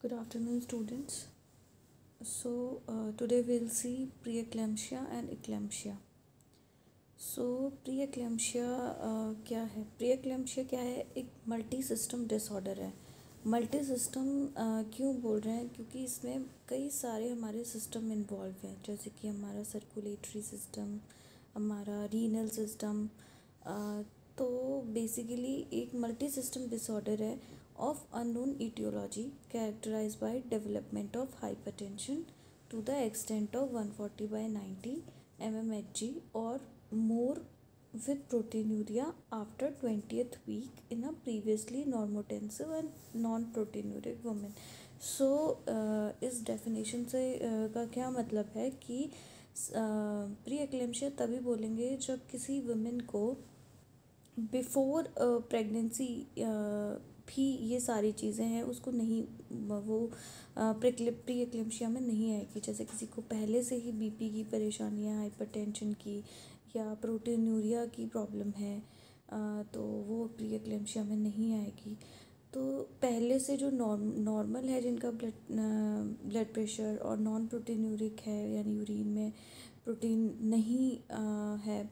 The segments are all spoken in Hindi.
Good afternoon, students. Today we'll see preeclampsia and eclampsia. Preeclampsia क्या है? Preeclampsia क्या है? एक मल्टी सिस्टम डिसऑर्डर है. मल्टी सिस्टम क्यों बोल रहे हैं? क्योंकि इसमें कई सारे हमारे सिस्टम इन्वॉल्व हैं, जैसे कि हमारा सर्कुलेटरी सिस्टम, हमारा रीनल सिस्टम. तो बेसिकली एक मल्टी सिस्टम डिसऑर्डर है of unknown etiology characterized by development of hypertension to the extent of 140/90 mmHg or more with proteinuria after 20th week in a previously normotensive and non-proteinuric woman. इस डेफिनेशन से का क्या मतलब है कि प्री एक्लेम्शिया तभी बोलेंगे जब किसी वुमेन को बिफोर प्रेगनेंसी भी ये सारी चीज़ें हैं उसको नहीं, वो प्री एक्लेम्शिया में नहीं आएगी. जैसे किसी को पहले से ही बीपी की परेशानियाँ, हाइपरटेंशन की या प्रोटीनूरिया की प्रॉब्लम है, तो वो प्री एक्लेम्शिया में नहीं आएगी. तो पहले से जो नॉर्मल है, जिनका ब्लड प्रेशर और नॉन प्रोटीनूरिक है, यानी यूरिन में प्रोटीन नहीं है,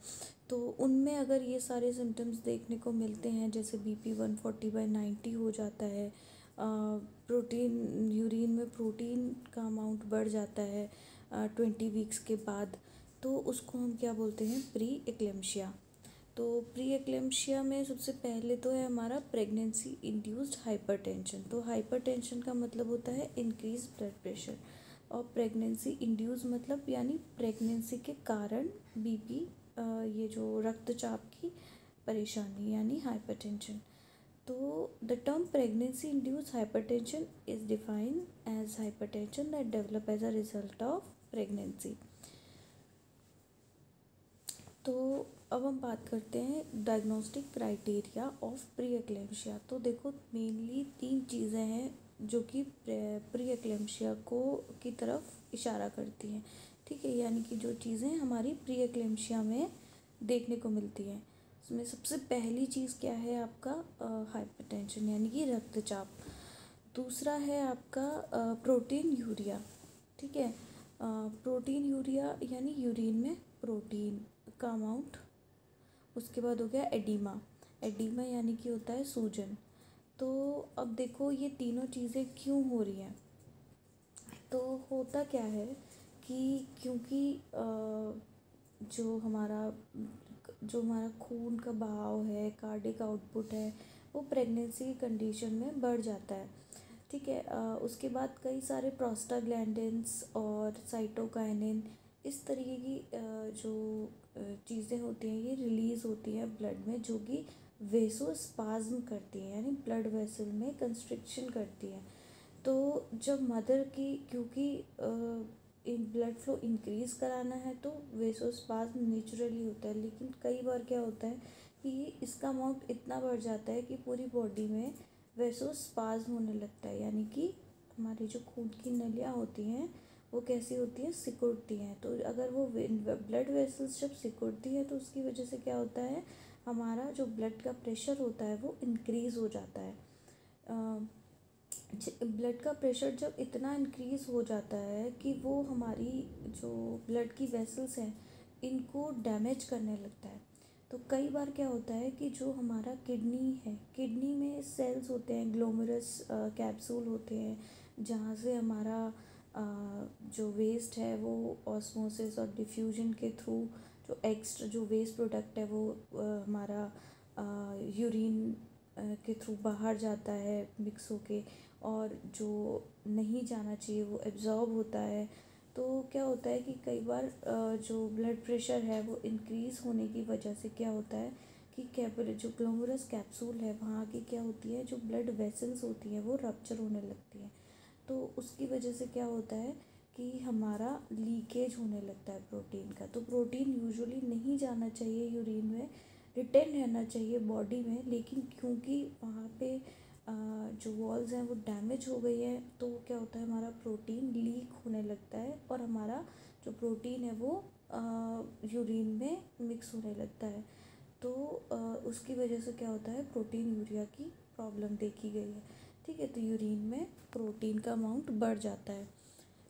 तो उनमें अगर ये सारे सिम्टम्स देखने को मिलते हैं, जैसे बीपी 140/90 हो जाता है, प्रोटीन यूरिन में प्रोटीन का अमाउंट बढ़ जाता है 20 वीक्स के बाद, तो उसको हम क्या बोलते हैं? Pre eclampsia. तो प्री एक्लेम्शिया में सबसे पहले तो है हमारा प्रेगनेंसी इंड्यूस्ड हाइपरटेंशन. तो हाइपरटेंशन का मतलब होता है इंक्रीज ब्लड प्रेशर, और प्रेगनेंसी इंड्यूस मतलब यानी प्रेगनेंसी के कारण बीपी, ये जो रक्तचाप की परेशानी यानी हाइपरटेंशन. तो the term pregnancy induce hypertension is defined as hypertension that develop as a result of pregnancy. तो अब हम बात करते हैं diagnostic criteria of pre eclampsia. तो देखो, मेनली 3 चीज़ें हैं जो कि प्री एक्लेम्शिया को की तरफ इशारा करती हैं. ठीक है, यानी कि जो चीज़ें हमारी प्री एक्लेम्शिया में देखने को मिलती हैं, उसमें सबसे पहली चीज़ क्या है? आपका हाइपरटेंशन यानी कि रक्तचाप. दूसरा है आपका प्रोटीन यूरिया. ठीक है, प्रोटीन यूरिया यानी यूरिन में प्रोटीन का अमाउंट. उसके बाद हो गया एडीमा. एडीमा यानी कि होता है सूजन. तो अब देखो, ये तीनों चीज़ें क्यों हो रही हैं? तो होता क्या है कि क्योंकि जो हमारा खून का बहाव है, कार्डिक आउटपुट है, वो प्रेगनेंसी की कंडीशन में बढ़ जाता है. ठीक है, उसके बाद कई सारे प्रोस्टाग्लैंडिन्स और साइटोकाइनिन, इस तरीके की जो चीज़ें होती हैं, ये रिलीज़ होती हैं ब्लड में, जो कि वेसोस्पाज्म करती हैं, यानी ब्लड वेसल में कंस्ट्रिक्शन करती हैं. तो जब मदर की, क्योंकि ब्लड फ्लो इंक्रीज़ कराना है, तो वेसोस्पाज्म नेचुरली होता है, लेकिन कई बार क्या होता है कि इसका अमाउंट इतना बढ़ जाता है कि पूरी बॉडी में वेसोस्पाज्म होने लगता है, यानी कि हमारी जो खून की नलियाँ होती हैं वो कैसी होती हैं? सिकुड़ती हैं. तो अगर वो ब्लड वेसल्स जब सिकुड़ती हैं, तो उसकी वजह से क्या होता है? हमारा जो ब्लड का प्रेशर होता है वो इंक्रीज़ हो जाता है. ब्लड का प्रेशर जब इतना इंक्रीज़ हो जाता है कि वो हमारी जो ब्लड की वेसल्स हैं, इनको डैमेज करने लगता है. तो कई बार क्या होता है कि जो हमारा किडनी है, किडनी में सेल्स होते हैं, ग्लोमेरुलस कैप्सूल होते हैं, जहाँ से हमारा जो वेस्ट है वो ऑस्मोसिस और डिफ्यूजन के थ्रू जो एक्स्ट्रा जो वेस्ट प्रोडक्ट है वो हमारा यूरिन के थ्रू बाहर जाता है मिक्स होके, और जो नहीं जाना चाहिए वो एब्जॉर्ब होता है. तो क्या होता है कि कई बार जो ब्लड प्रेशर है वो इंक्रीज़ होने की वजह से क्या होता है कि जो ग्लोमेरुलस कैप्सूल है, वहाँ की क्या होती है, जो ब्लड वेसल्स होती हैं वो रप्चर होने लगती हैं. तो उसकी वजह से क्या होता है कि हमारा लीकेज होने लगता है प्रोटीन का. तो प्रोटीन यूजुअली नहीं जाना चाहिए यूरिन में, रिटेन रहना चाहिए बॉडी में, लेकिन क्योंकि वहाँ पे जो वॉल्स हैं वो डैमेज हो गई है, तो क्या होता है, हमारा प्रोटीन लीक होने लगता है, और हमारा जो प्रोटीन है वो यूरिन में मिक्स होने लगता है. तो उसकी वजह से क्या होता है, प्रोटीन यूरिया की प्रॉब्लम देखी गई है. ठीक है, तो यूरिन में प्रोटीन का अमाउंट बढ़ जाता है।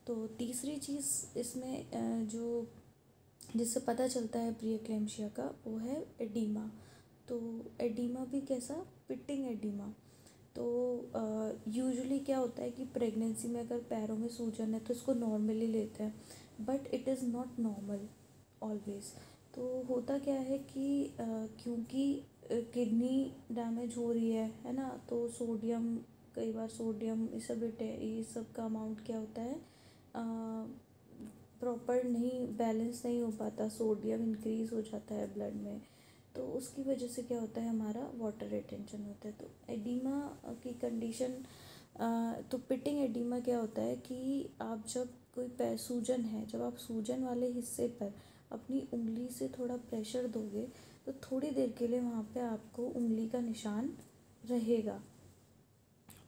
तो तीसरी चीज़ इसमें जो जिससे पता चलता है प्री एक्लेम्शिया का, वो है एडीमा। तो एडीमा भी कैसा, पिटिंग एडीमा। तो यूजुअली क्या होता है कि प्रेगनेंसी में अगर पैरों में सूजन है तो इसको नॉर्मली लेते हैं, but it is not normal always. तो होता क्या है कि क्योंकि किडनी डैमेज हो रही है ना, तो सोडियम, कई बार सोडियम ये सब का अमाउंट क्या होता है, प्रॉपर नहीं, बैलेंस नहीं हो पाता, सोडियम इंक्रीज़ हो जाता है ब्लड में। तो उसकी वजह से क्या होता है, हमारा वाटर रिटेंशन होता है। तो एडीमा की कंडीशन, तो पिटिंग एडीमा क्या होता है कि आप जब कोई सूजन है, जब आप सूजन वाले हिस्से पर अपनी उंगली से थोड़ा प्रेशर दोगे तो थोड़ी देर के लिए वहाँ पे आपको उंगली का निशान रहेगा,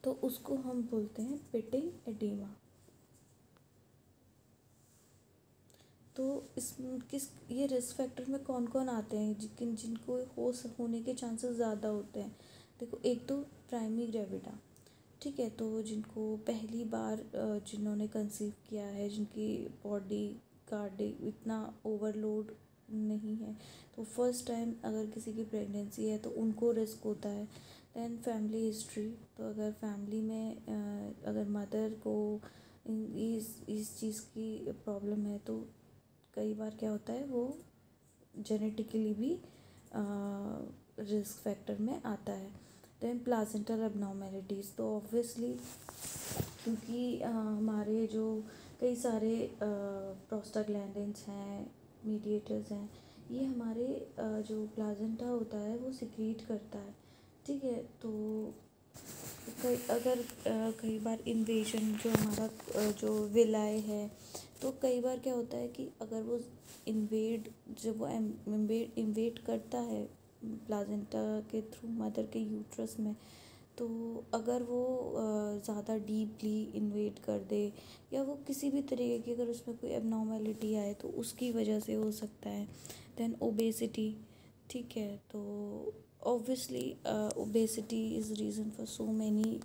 तो उसको हम बोलते हैं पिटिंग एडीमा। तो इस किस ये रिस्क फैक्टर में कौन कौन आते हैं जिनको होने के चांसेस ज़्यादा होते हैं। देखो, एक तो प्राइमरी ग्रेविडा, ठीक है, तो जिनको पहली बार जिन्होंने कंसीव किया है, जिनकी बॉडी कार्डिक इतना ओवरलोड नहीं है, तो फर्स्ट टाइम अगर किसी की प्रेगनेंसी है तो उनको रिस्क होता है। दैन फैमिली हिस्ट्री, तो अगर फैमिली में अगर मदर को इस चीज़ की प्रॉब्लम है तो कई बार क्या होता है, वो जेनेटिकली भी रिस्क फैक्टर में आता है। दैन प्लासेंटल एबनॉर्मेलिटीज़, तो ऑब्वियसली क्योंकि हमारे जो कई सारे प्रोस्टाग्लैंडिन्स हैं, मीडिएटर्स हैं, ये हमारे जो प्लासेंटा होता है वो सिक्रीट करता है, ठीक है। तो कई बार इन्वेजन, जो हमारा जो विलाय है, तो कई बार क्या होता है कि अगर वो जब वो इन्वेड करता है प्लाजेंटा के थ्रू मदर के यूट्रस में, तो अगर वो ज़्यादा डीपली इन्वेड कर दे या वो किसी भी तरीके की अगर उसमें कोई एबनॉर्मेलिटी आए तो उसकी वजह से हो सकता है। दैन ओबेसिटी, ठीक है, तो obviously obesity is reason for so many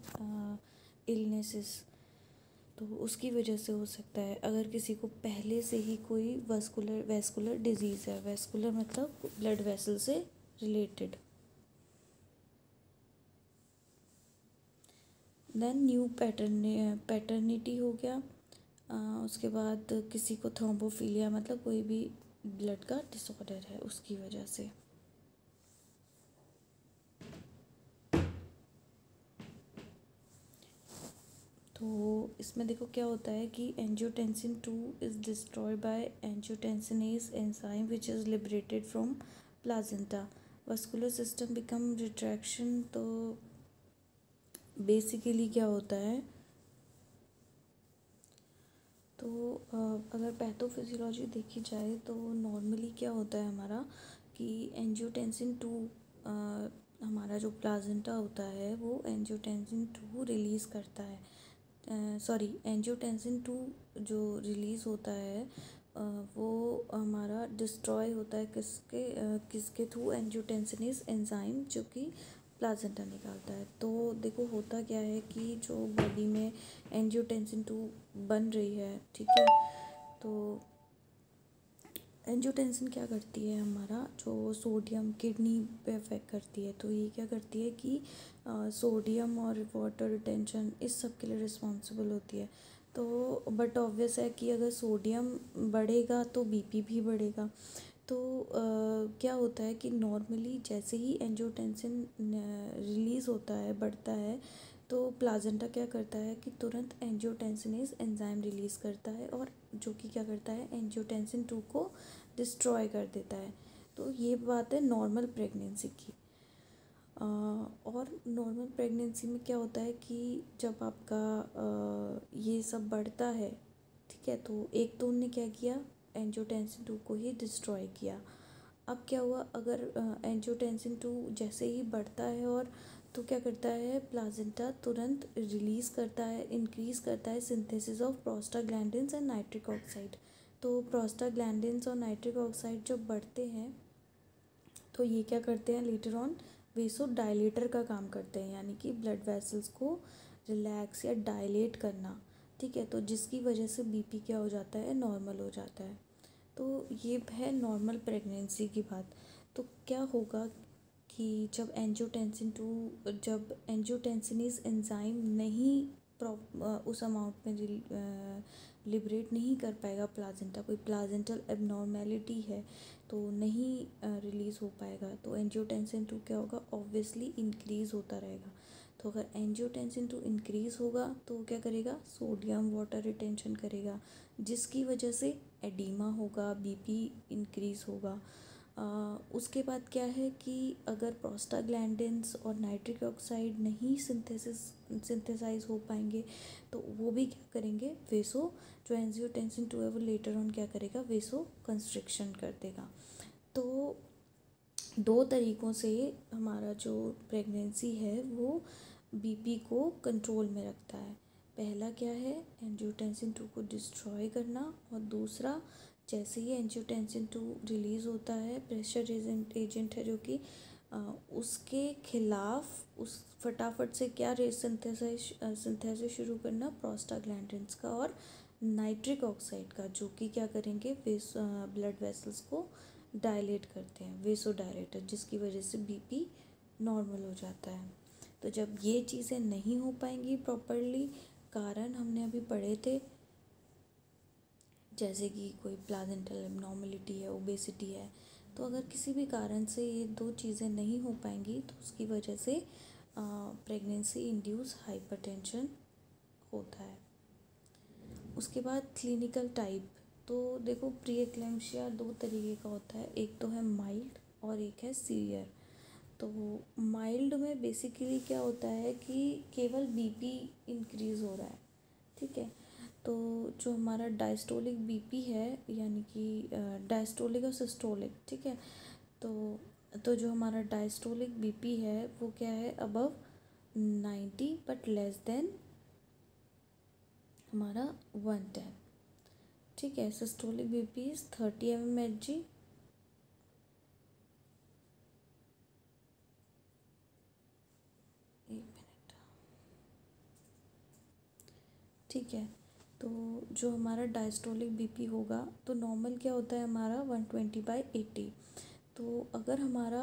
illnesses, तो उसकी वजह से हो सकता है। अगर किसी को पहले से ही कोई वेस्कुलर डिजीज़ है, वेस्कुलर मतलब ब्लड वेसल से रिलेटेड। देन न्यू पैटर्निटी हो गया, उसके बाद किसी को थ्रोम्बोफिलिया मतलब कोई भी ब्लड का डिसऑर्डर है उसकी वजह से। तो इसमें देखो क्या होता है कि angiotensin 2 is destroyed by angiotensinase enzyme which is liberated from placenta, vascular system become retraction. तो बेसिकली क्या होता है, तो अगर पैथोफिजियोलॉजी देखी जाए तो नॉर्मली क्या होता है हमारा कि एंजियोटेंसिन 2, हमारा जो प्लाजेंटा होता है वो एंजियोटेंसिन 2 रिलीज़ करता है, एंजियोटेंसिन 2 जो रिलीज़ होता है वो हमारा डिस्ट्रॉय होता है किसके थ्रू, एंजियोटेंसिनेज एंजाइम जो कि प्लाजेंटा निकालता है। तो देखो होता क्या है कि जो बॉडी में एंजियोटेंसिन 2 बन रही है, ठीक है, तो एंजियोटेंसिन क्या करती है, हमारा जो सोडियम किडनी पे अफेक्ट करती है, तो ये क्या करती है कि सोडियम और वाटर रिटेंशन इस सब के लिए रिस्पॉन्सिबल होती है। तो बट ऑब्वियस है कि अगर सोडियम बढ़ेगा तो बीपी भी बढ़ेगा। तो क्या होता है कि नॉर्मली जैसे ही एंजियोटेंसिन रिलीज़ होता है, बढ़ता है, तो प्लाजेंटा क्या करता है कि तुरंत एंजियोटेंसिनेज एंजाइम रिलीज़ करता है, और जो कि क्या करता है, एंजियोटेंसिन 2 को डिस्ट्रॉय कर देता है। तो ये बात है नॉर्मल प्रेगनेंसी की। और नॉर्मल प्रेगनेंसी में क्या होता है कि जब आपका ये सब बढ़ता है, ठीक है, तो एक तो उनने क्या किया, एंजियोटेंसिन 2 को ही डिस्ट्रॉय किया। अब क्या हुआ, अगर एंजियोटेंसिन 2 जैसे ही बढ़ता है और तो क्या करता है, प्लाजेंटा तुरंत रिलीज़ करता है, इंक्रीज़ करता है synthesis of prostaglandins and nitric oxide. तो प्रोस्टाग्लैंडिन्स और नाइट्रिक ऑक्साइड जब बढ़ते हैं तो ये क्या करते हैं, लेटर ऑन वेसो डायलेटर का काम करते हैं, यानी कि ब्लड वेसल्स को रिलैक्स या डायलेट करना, ठीक है। तो जिसकी वजह से बीपी क्या हो जाता है, नॉर्मल हो जाता है। तो ये है नॉर्मल प्रेगनेंसी की बात। तो क्या होगा कि जब एंजियोटेंसिनेज एंजाइम नहीं उस अमाउंट में लिबरेट नहीं कर पाएगा प्लाजेंटा, कोई प्लाजेंटल एबनॉर्मेलिटी है तो नहीं रिलीज़ हो पाएगा, तो एंजियोटेंसिन 2 क्या होगा, ऑब्वियसली इंक्रीज़ होता रहेगा। तो अगर एंजियोटेंसिन 2 इंक्रीज़ होगा तो वो क्या करेगा, सोडियम वाटर रिटेंशन करेगा, जिसकी वजह से एडीमा होगा, बीपी इंक्रीज़ होगा। उसके बाद क्या है कि अगर प्रोस्टाग्लैंडिन्स और नाइट्रिक ऑक्साइड नहीं सिंथेसाइज हो पाएंगे तो वो भी क्या करेंगे, वेसो जो एंजियोटेंसिन 2 है वो लेटर ऑन क्या करेगा, वेसो कंस्ट्रिक्शन कर देगा। तो 2 तरीक़ों से हमारा जो प्रेगनेंसी है वो बीपी को कंट्रोल में रखता है। पहला क्या है, एंजियोटेंसिन 2 को डिस्ट्रॉय करना, और दूसरा जैसे ही एंजियोटेंसिन 2 रिलीज़ होता है, प्रेशर एजेंट है जो कि उसके खिलाफ उस फटाफट से क्या सिंथेसिस शुरू करना, प्रोस्टाग्लैंडिन्स का और नाइट्रिक ऑक्साइड का, जो कि क्या करेंगे, ब्लड वेसल्स को डायलेट करते हैं, वेसो डायलेटर, जिसकी वजह से बीपी नॉर्मल हो जाता है। तो जब ये चीज़ें नहीं हो पाएंगी प्रॉपरली, कारण हमने अभी पढ़े थे, जैसे कि कोई प्लाजेंटल एबनॉर्मलिटी है, ओबेसिटी है, तो अगर किसी भी कारण से ये 2 चीज़ें नहीं हो पाएंगी तो उसकी वजह से प्रेगनेंसी इंड्यूस हाइपरटेंशन होता है। उसके बाद क्लिनिकल टाइप, तो देखो प्री एक्लेम्पशिया 2 तरीके का होता है, एक तो है माइल्ड और एक है सीवियर। तो माइल्ड में बेसिकली क्या होता है कि केवल बीपी इंक्रीज़ हो रहा है, ठीक है। तो जो हमारा डायस्टोलिक बीपी है, यानी कि डायस्टोलिक और सिस्टोलिक, ठीक है। तो जो हमारा डायस्टोलिक बीपी है वो क्या है, अबव 90 बट लेस देन हमारा 110, ठीक है। सिस्टोलिक बीपी इज़ 30 mmHg, एक मिनट, ठीक है। तो जो हमारा डायस्टोलिक बीपी होगा, तो नॉर्मल क्या होता है हमारा 120/80। तो अगर हमारा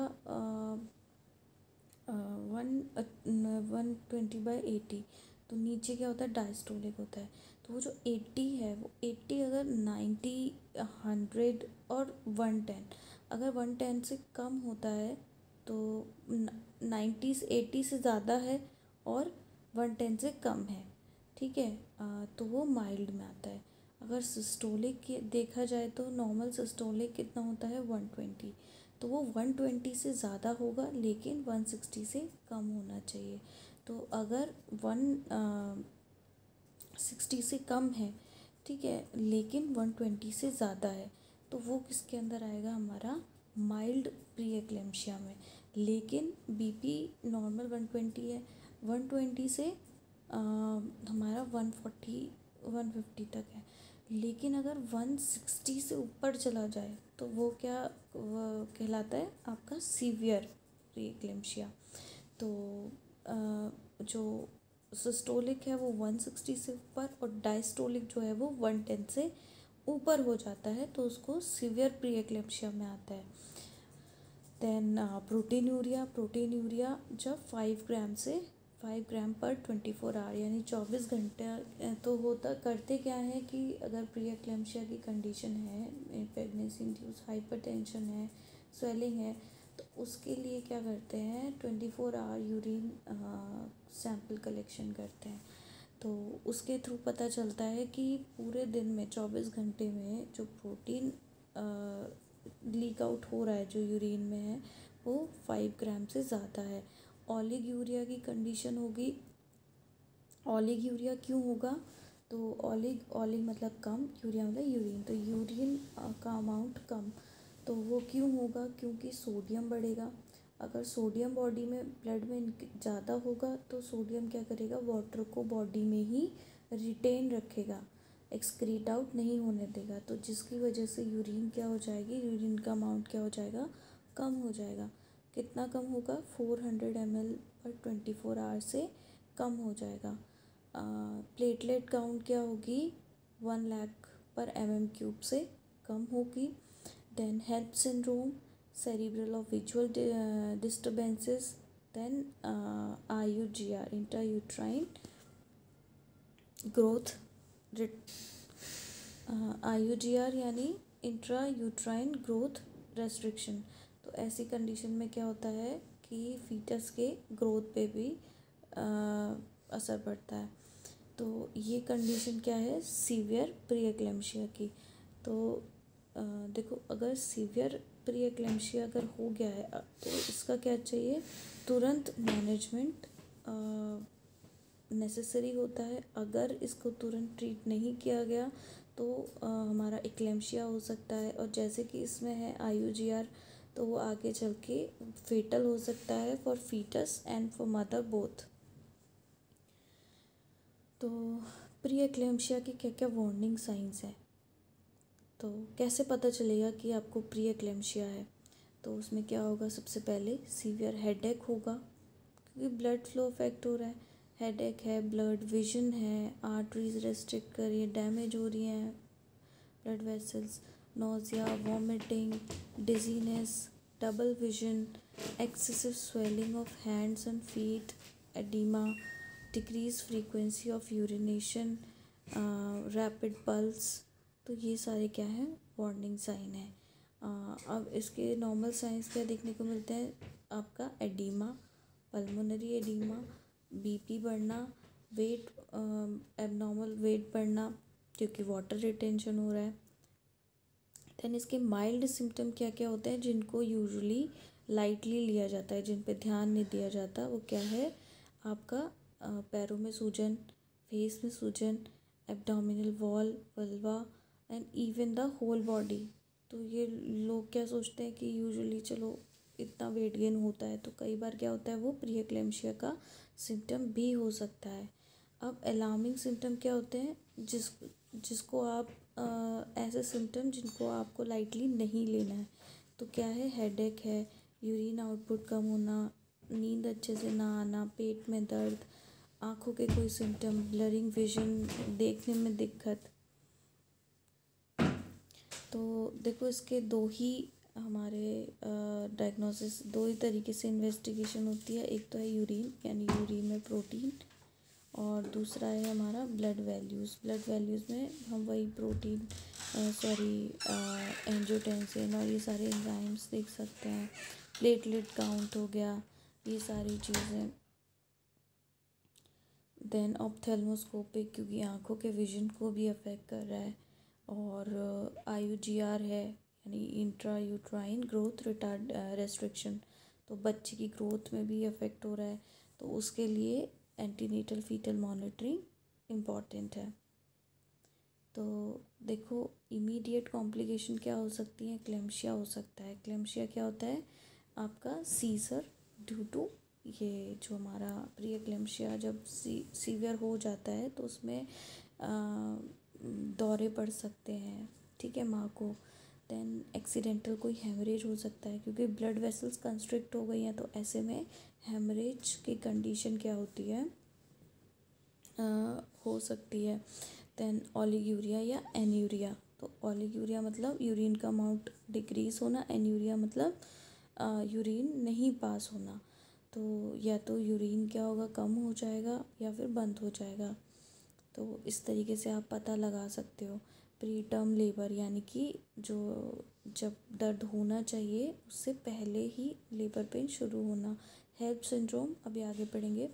120/80, तो नीचे क्या होता है, डायस्टोलिक होता है। तो वो जो 80 है, वो 80 अगर 90, 100 और 110, अगर 110 से कम होता है तो 80 से ज़्यादा है और 110 से कम है, ठीक है, तो वो माइल्ड में आता है। अगर सिस्टोलिक देखा जाए तो नॉर्मल सिस्टोलिक कितना होता है, 120, तो वो 120 से ज़्यादा होगा लेकिन 160 से कम होना चाहिए। तो अगर 160 से कम है, ठीक है, लेकिन 120 से ज़्यादा है, तो वो किसके अंदर आएगा, हमारा माइल्ड प्री एक्लेम्पशिया में। लेकिन बीपी नॉर्मल 120 है, 120 से हमारा 140 150 तक है, लेकिन अगर 160 से ऊपर चला जाए तो वो क्या कहलाता है, आपका सीवियर प्री एक्लेम्पशिया। तो जो सिस्टोलिक है वो 160 से ऊपर और डायस्टोलिक जो है वो 110 से ऊपर हो जाता है, तो उसको सीवियर प्री एक्लेम्पशिया में आता है। देन प्रोटीनूरिया जब 5 ग्राम पर 24 आवर, यानी 24 घंटे, तो होता करते क्या है कि अगर प्री एक्लेम्पशिया की कंडीशन है, प्रेगनेंसी इंड्यूस हाइपरटेंशन है, स्वेलिंग है, तो उसके लिए क्या करते हैं, 24 आवर यूरिन सैंपल कलेक्शन करते हैं। तो उसके थ्रू पता चलता है कि पूरे दिन में 24 घंटे में जो प्रोटीन लीक आउट हो रहा है जो यूरिन में है वो 5 ग्राम से ज़्यादा है। ओलिगूरिया की कंडीशन होगी, ओलिगूरिया क्यों होगा, तो ओलिग मतलब कम, यूरिया मतलब यूरिन, तो यूरिन का अमाउंट कम, तो वो क्यों होगा, क्योंकि सोडियम बढ़ेगा। अगर सोडियम बॉडी में ब्लड में ज़्यादा होगा तो सोडियम क्या करेगा, वाटर को बॉडी में ही रिटेन रखेगा, एक्सक्रीट आउट नहीं होने देगा, तो जिसकी वजह से यूरिन क्या हो जाएगी, यूरिन का अमाउंट क्या हो जाएगा, कम हो जाएगा। कितना कम होगा, 400 ml पर 24 आवर से कम हो जाएगा। प्लेटलेट काउंट क्या होगी, 1 लाख पर mm³ से कम होगी। देन हेल्प सिंड्रोम, सेरिब्रल और visual disturbances, then IUGR, intrauterine growth, IUGR यानी इंट्रायूट्राइन ग्रोथ रेस्ट्रिक्शन। तो ऐसी कंडीशन में क्या होता है कि फीटस के ग्रोथ पे भी असर पड़ता है। तो ये कंडीशन क्या है, सीवियर प्री एक्लेम्शिया की। तो देखो, अगर सीवियर प्री एक्लेम्शिया अगर हो गया है तो इसका क्या चाहिए, तुरंत मैनेजमेंट नेसेसरी होता है। अगर इसको तुरंत ट्रीट नहीं किया गया तो हमारा एक्लेम्शिया हो सकता है, और जैसे कि इसमें है IUGR, तो वो आगे चल के फेटल हो सकता है for fetus and for mother both. तो प्री एक्लेम्शिया की क्या क्या वार्निंग साइंस हैं, तो कैसे पता चलेगा कि आपको प्री एक्लेम्शिया है, तो उसमें क्या होगा, सबसे पहले सीवियर हेडेक होगा क्योंकि ब्लड फ्लो अफेक्ट हो रहा है। हेडेक है, ब्लड विजन है, आर्टरीज रेस्ट्रिक्ट कर रही है, डैमेज हो रही हैं blood vessels, nausea, vomiting, dizziness, double vision, excessive swelling of hands and feet, oedema, decrease frequency of urination, rapid pulse. तो ये सारे क्या हैं, वार्निंग साइन है। अब इसके नॉर्मल साइंस क्या देखने को मिलते हैं, आपका एडिमा, पल्मोनरी एडिमा, BP बढ़ना, वेट एबनॉर्मल वेट बढ़ना क्योंकि वाटर रिटेंशन हो रहा है। देन इसके माइल्ड सिम्टम क्या क्या होते हैं जिनको यूजुअली लाइटली लिया जाता है, जिन पे ध्यान नहीं दिया जाता, वो क्या है, आपका पैरों में सूजन, फेस में सूजन, abdominal wall, vulva and even the whole body. तो ये लोग क्या सोचते हैं कि यूजुअली चलो इतना वेट गेन होता है, तो कई बार क्या होता है, वो प्री एक्लेम्शिया का सिम्टम भी हो सकता है। अब अलार्मिंग सिम्टम क्या होते हैं, जिसको आप ऐसे सिम्टम जिनको आपको लाइटली नहीं लेना है। तो क्या है, हेडेक है, यूरिन आउटपुट कम होना, नींद अच्छे से ना आना, पेट में दर्द, आँखों के कोई सिम्टम, ब्लरिंग विजन, देखने में दिक्कत। तो देखो, इसके दो ही हमारे डायग्नोसिस, दो ही तरीके से इन्वेस्टिगेशन होती है। एक तो है यूरिन, यानी यूरिन में प्रोटीन, और दूसरा है हमारा ब्लड वैल्यूज़। ब्लड वैल्यूज़ में हम वही प्रोटीन, एंजियोटेंसिन और ये सारे एंजाइम्स देख सकते हैं, प्लेटलेट काउंट हो गया, ये सारी चीज़ें। देन ऑप्थेल्मोस्कोपिक, क्योंकि आँखों के विजन को भी अफेक्ट कर रहा है, और IUGR है यानी इंट्रायूट्राइन ग्रोथ रिटार्ड रेस्ट्रिक्शन, तो बच्चे की ग्रोथ में भी अफेक्ट हो रहा है, तो उसके लिए एंटीनेटल फीटल मॉनिटरिंग इम्पॉर्टेंट है। तो देखो, इमीडिएट कॉम्प्लिकेशन क्या हो सकती है, एक्लेम्शिया हो सकता है। एक्लेम्शिया क्या होता है, आपका सीजर ड्यू टू, ये जो हमारा प्री एक्लेम्शिया जब सीवियर हो जाता है तो उसमें दौरे पड़ सकते हैं, ठीक है, माँ को। देन एक्सीडेंटल कोई हेमरेज हो सकता है क्योंकि ब्लड वेसल्स कंस्ट्रिक्ट हो गई हैं, तो ऐसे में हेमरेज की कंडीशन क्या होती है, हो सकती है। देन ओलिगूरिया या एन्यूरिया, तो ओलिगूरिया मतलब यूरिन का अमाउंट डिक्रीज़ होना, एन्यूरिया मतलब यूरिन नहीं पास होना। तो या तो यूरिन क्या होगा, कम हो जाएगा या फिर बंद हो जाएगा। तो इस तरीके से आप पता लगा सकते हो। प्री टर्म लेबर यानी कि जो जब दर्द होना चाहिए उससे पहले ही लेबर पेन शुरू होना। हेल्प सिंड्रोम अभी आगे पढ़ेंगे।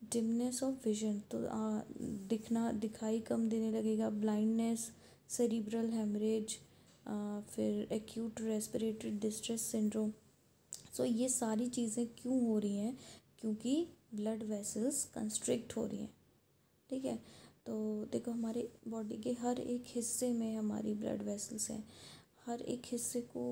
डिमनेस ऑफ विजन, तो दिखाई कम देने लगेगा, ब्लाइंडनेस, सेरिब्रल हेमरेज, फिर एक्यूट रेस्पिरेटरी डिस्ट्रेस सिंड्रोम। सो ये सारी चीज़ें क्यों हो रही हैं, क्योंकि ब्लड वेसल्स कंस्ट्रिक्ट हो रही हैं, ठीक है। तो देखो, हमारे बॉडी के हर एक हिस्से में हमारी ब्लड वेसल्स हैं, हर एक हिस्से को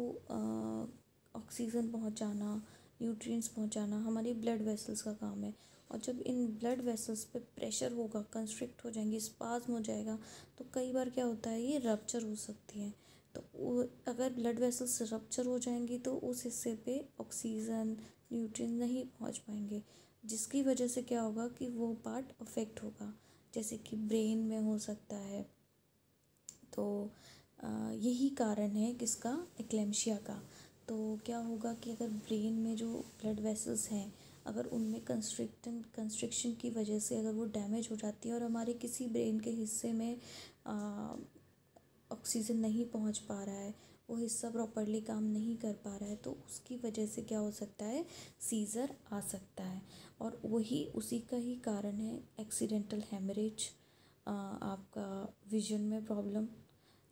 ऑक्सीजन पहुंचाना, न्यूट्रिएंट्स पहुंचाना हमारी ब्लड वेसल्स का काम है। और जब इन ब्लड वेसल्स पे प्रेशर होगा, कंस्ट्रिक्ट हो जाएंगी, स्पाज्म हो जाएगा, तो कई बार क्या होता है, ये रप्चर हो सकती हैं। तो अगर ब्लड वेसल्स रप्चर हो जाएंगी तो उस हिस्से पे ऑक्सीजन, न्यूट्रिएंट नहीं पहुंच पाएंगे, जिसकी वजह से क्या होगा कि वो पार्ट अफेक्ट होगा, जैसे कि ब्रेन में हो सकता है। तो यही कारण है किसका, एक्लेम्शिया का। तो क्या होगा कि अगर ब्रेन में जो ब्लड वेसल्स हैं, अगर उनमें कंस्ट्रिक्शन की वजह से अगर वो डैमेज हो जाती है और हमारे किसी ब्रेन के हिस्से में ऑक्सीजन नहीं पहुंच पा रहा है, वो हिस्सा प्रॉपरली काम नहीं कर पा रहा है, तो उसकी वजह से क्या हो सकता है, सीज़र आ सकता है। और वही उसी का ही कारण है एक्सीडेंटल हेमरेज, आपका विजन में प्रॉब्लम,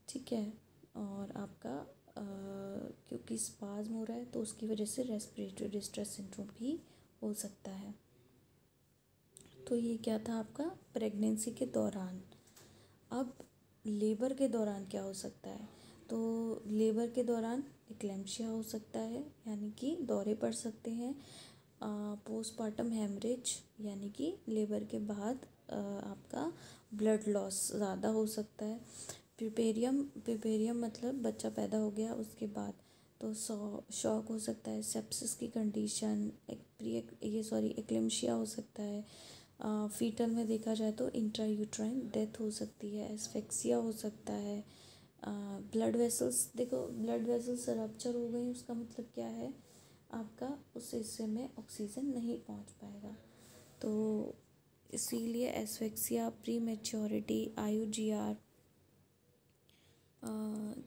ठीक है, और आपका क्योंकि स्पाज्म हो रहा है तो उसकी वजह से रेस्पिरेटरी डिस्ट्रेस सिंड्रोम भी हो सकता है। तो ये क्या था आपका प्रेगनेंसी के दौरान। अब लेबर के दौरान क्या हो सकता है, तो लेबर के दौरान एक्लेम्शिया हो सकता है, यानी कि दौरे पड़ सकते हैं। पोस्टपार्टम हेमरेज, यानी कि लेबर के बाद आपका ब्लड लॉस ज़्यादा हो सकता है। पिपेरियम मतलब बच्चा पैदा हो गया उसके बाद, तो शॉक हो सकता है, सेप्सिस की कंडीशन, एक्लेम्शिया हो सकता है। फीटल में देखा जाए तो इंट्रायूट्राइन डेथ हो सकती है, एस्फेक्सिया हो सकता है। ब्लड वेसल्स, देखो ब्लड वेसल्स रप्चर हो गई, उसका मतलब क्या है, आपका उस हिस्से में ऑक्सीजन नहीं पहुंच पाएगा, तो इसीलिए asphyxia, prematurity, IUGR।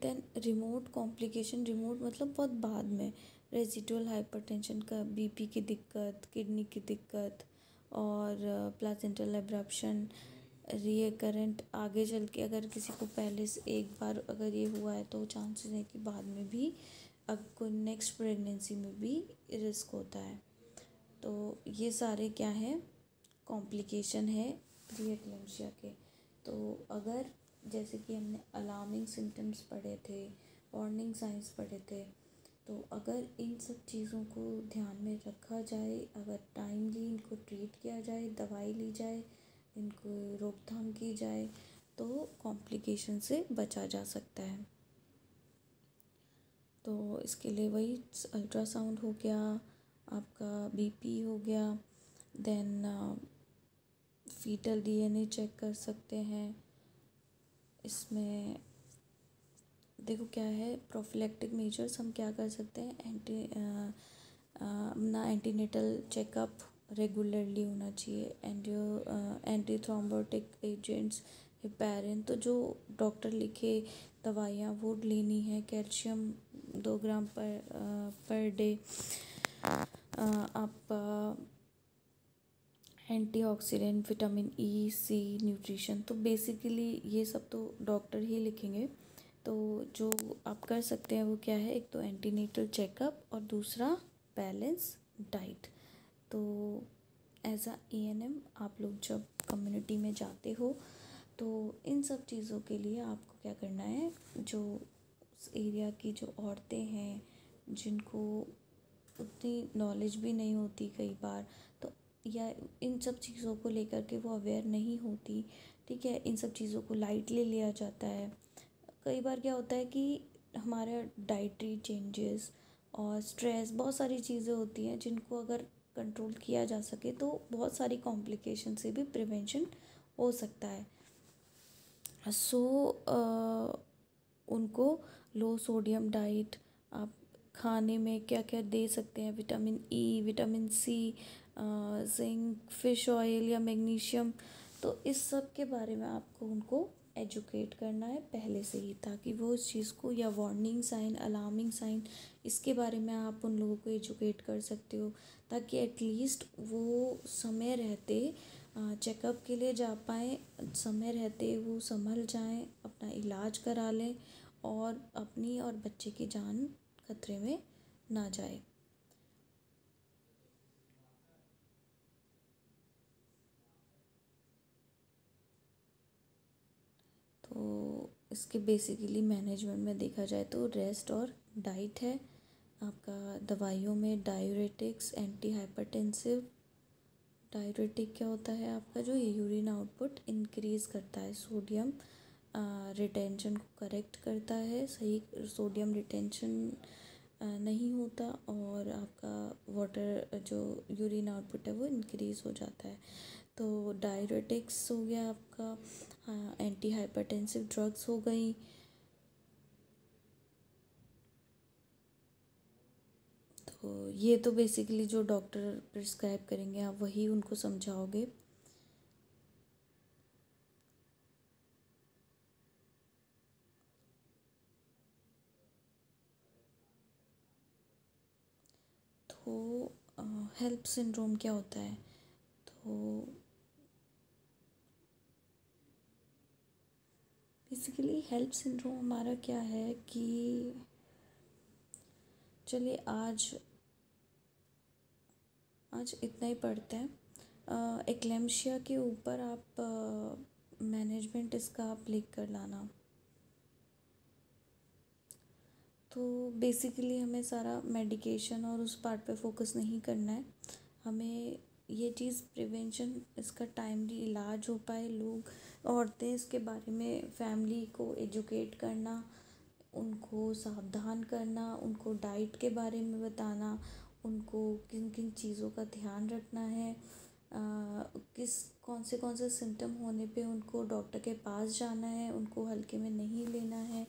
Then remote complication, remote मतलब बहुत बाद में, रेजिडुअल हाइपरटेंशन का, BP की दिक्कत, किडनी की दिक्कत, और प्लासेंटल एब्रप्शन, रिकरेंट, आगे चल के अगर किसी को पहले से एक बार अगर ये हुआ है तो चांसेस है कि बाद में भी अब कोई नेक्स्ट प्रेगनेंसी में भी रिस्क होता है। तो ये सारे क्या हैं, कॉम्प्लिकेशन है प्री एक्लेम्शिया के। तो अगर जैसे कि हमने अलार्मिंग सिम्टम्स पढ़े थे, वार्निंग साइंस पढ़े थे, तो अगर इन सब चीज़ों को ध्यान में रखा जाए, अगर टाइमली इनको ट्रीट किया जाए, दवाई ली जाए, इनको रोकथाम की जाए, तो कॉम्प्लिकेशन से बचा जा सकता है। तो इसके लिए वही अल्ट्रासाउंड हो गया, आपका BP हो गया, देन फीटल DNA चेक कर सकते हैं। इसमें देखो क्या है, प्रोफिलैक्टिक मेजर्स हम क्या कर सकते हैं, अपना एंटीनेटल चेकअप रेगुलरली होना चाहिए, एंटी थ्रोम्बोटिक एजेंट्स, हेपेरिन, तो जो डॉक्टर लिखे दवाइयाँ वो लेनी है, कैल्शियम 2 ग्राम पर डे, आप antioxidant, vitamin E, C, nutrition, तो बेसिकली ये सब तो डॉक्टर ही लिखेंगे। तो जो आप कर सकते हैं वो क्या है, एक तो एंटीनेटल चेकअप और दूसरा बैलेंस डाइट। तो एज ANM आप लोग जब कम्युनिटी में जाते हो तो इन सब चीज़ों के लिए आपको क्या करना है, जो उस एरिया की जो औरतें हैं जिनको उतनी नॉलेज भी नहीं होती कई बार, तो या इन सब चीज़ों को लेकर के वो अवेयर नहीं होती, ठीक है, इन सब चीज़ों को लाइटली लिया जाता है। कई बार क्या होता है कि हमारा डाइटरी चेंजेस और स्ट्रेस, बहुत सारी चीज़ें होती हैं जिनको अगर कंट्रोल किया जा सके तो बहुत सारी कॉम्प्लिकेशन से भी प्रिवेंशन हो सकता है। सो उनको लो सोडियम डाइट आप खाने में क्या क्या दे सकते हैं, vitamin E, vitamin C, zinc, fish oil या मैग्नीशियम, तो इस सब के बारे में आपको उनको एजुकेट करना है पहले से ही, ताकि वो इस चीज़ को, या वार्निंग साइन, अलार्मिंग साइन, इसके बारे में आप उन लोगों को एजुकेट कर सकते हो, ताकि एटलीस्ट वो समय रहते चेकअप के लिए जा पाएँ, समय रहते वो संभल जाएं, अपना इलाज करा लें और अपनी और बच्चे की जान खतरे में ना जाए। तो इसके बेसिकली मैनेजमेंट में देखा जाए तो रेस्ट और डाइट है आपका। दवाइयों में डायूरेटिक्स, एंटी हाइपरटेंसिव, डायूरेटिक क्या होता है आपका, जो ये यूरिन आउटपुट इंक्रीज़ करता है, सोडियम रिटेंशन को करेक्ट करता है, सही सोडियम रिटेंशन नहीं होता और आपका वाटर जो यूरिन आउटपुट है वो इंक्रीज़ हो जाता है। तो डायरेटिक्स हो गया आपका, एंटी हाइपरटेंसिव ड्रग्स हो गई। तो ये तो बेसिकली जो डॉक्टर प्रिस्क्राइब करेंगे आप वही उनको समझाओगे। तो हेल्प सिंड्रोम क्या होता है? तो बेसिकली हेल्प सिंड्रोम हमारा क्या है कि चलिए आज इतना ही पढ़ते हैं। एक्लेम्शिया के ऊपर आप मैनेजमेंट इसका आप लिख कर लाना। तो बेसिकली हमें सारा मेडिकेशन और उस पार्ट पे फोकस नहीं करना है। हमें ये चीज़ प्रिवेंशन, इसका टाइमली इलाज हो पाए, लोग औरतें इसके बारे में फैमिली को एजुकेट करना, उनको सावधान करना, उनको डाइट के बारे में बताना, उनको किन किन चीज़ों का ध्यान रखना है, किस कौन से सिम्टम होने पे उनको डॉक्टर के पास जाना है, उनको हल्के में नहीं लेना है।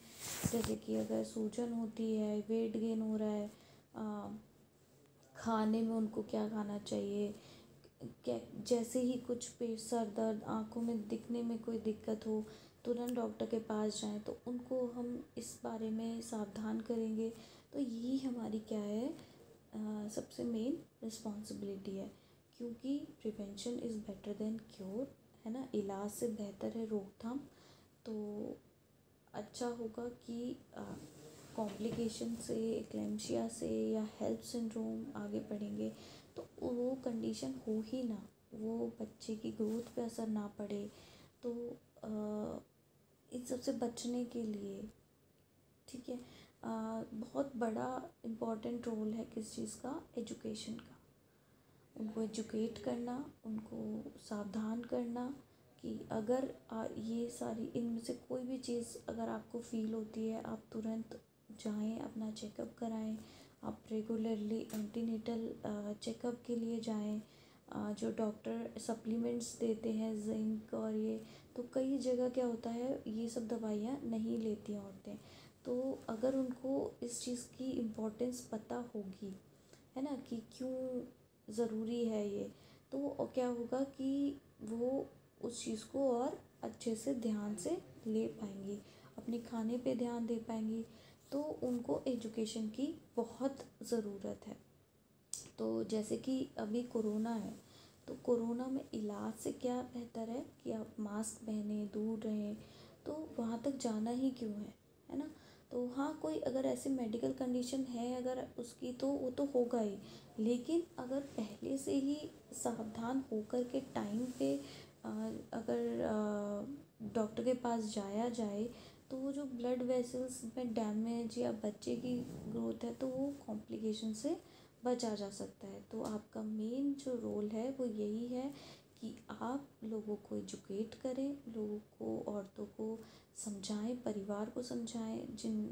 जैसे कि अगर सूजन होती है, वेट गेन हो रहा है, खाने में उनको क्या खाना चाहिए, क्या जैसे ही कुछ पेट सर दर्द, आँखों में दिखने में कोई दिक्कत हो, तुरंत डॉक्टर के पास जाएं। तो उनको हम इस बारे में सावधान करेंगे। तो यही हमारी क्या है, सबसे मेन रिस्पॉन्सिबिलिटी है, क्योंकि prevention is better than cure, है ना। इलाज से बेहतर है रोकथाम। तो अच्छा होगा कि कॉम्प्लिकेशन से, एक्लेम्शिया से या हेल्प सिंड्रोम आगे बढ़ेंगे तो वो कंडीशन हो ही ना, वो बच्चे की ग्रोथ पे असर ना पड़े। तो इन सब से बचने के लिए, ठीक है, बहुत बड़ा इम्पॉर्टेंट रोल है किस चीज़ का, एजुकेशन का। उनको एजुकेट करना, उनको सावधान करना कि अगर ये सारी इनमें से कोई भी चीज़ अगर आपको फील होती है, आप तुरंत जाएं, अपना चेकअप कराएं। आप रेगुलरली एंटीनेटल चेकअप के लिए जाएं। जो डॉक्टर सप्लीमेंट्स देते हैं, जिंक और ये, तो कई जगह क्या होता है, ये सब दवाइयाँ नहीं लेती औरतें। तो अगर उनको इस चीज़ की इम्पोर्टेंस पता होगी, है ना, कि क्यों ज़रूरी है ये, तो क्या होगा कि वो उस चीज़ को और अच्छे से ध्यान से ले पाएंगी, अपने खाने पे ध्यान दे पाएंगी। तो उनको एजुकेशन की बहुत ज़रूरत है। तो जैसे कि अभी कोरोना है, तो कोरोना में इलाज से क्या बेहतर है कि आप मास्क पहने, दूर रहें। तो वहाँ तक जाना ही क्यों है ना। तो हाँ, कोई अगर ऐसी मेडिकल कंडीशन है अगर उसकी, तो वो तो होगा ही। लेकिन अगर पहले से ही सावधान होकर के टाइम पे अगर डॉक्टर के पास जाया जाए, तो वो जो ब्लड वेसल्स में डैमेज या बच्चे की ग्रोथ है, तो वो कॉम्प्लिकेशन से बचा जा सकता है। तो आपका मेन जो रोल है वो यही है कि आप लोगों को एजुकेट करें, लोगों को, औरतों को समझाएं, परिवार को समझाएं, जिन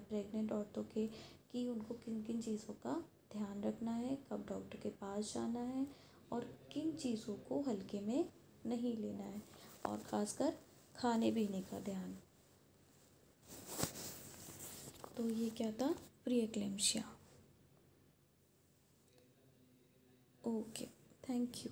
प्रेग्नेंट औरतों के, कि उनको किन किन चीज़ों का ध्यान रखना है, कब डॉक्टर के पास जाना है और किन चीज़ों को हल्के में नहीं लेना है, और ख़ासकर खाने पीने का ध्यान। तो ये क्या था, pre eclampsia. Okay, thank you.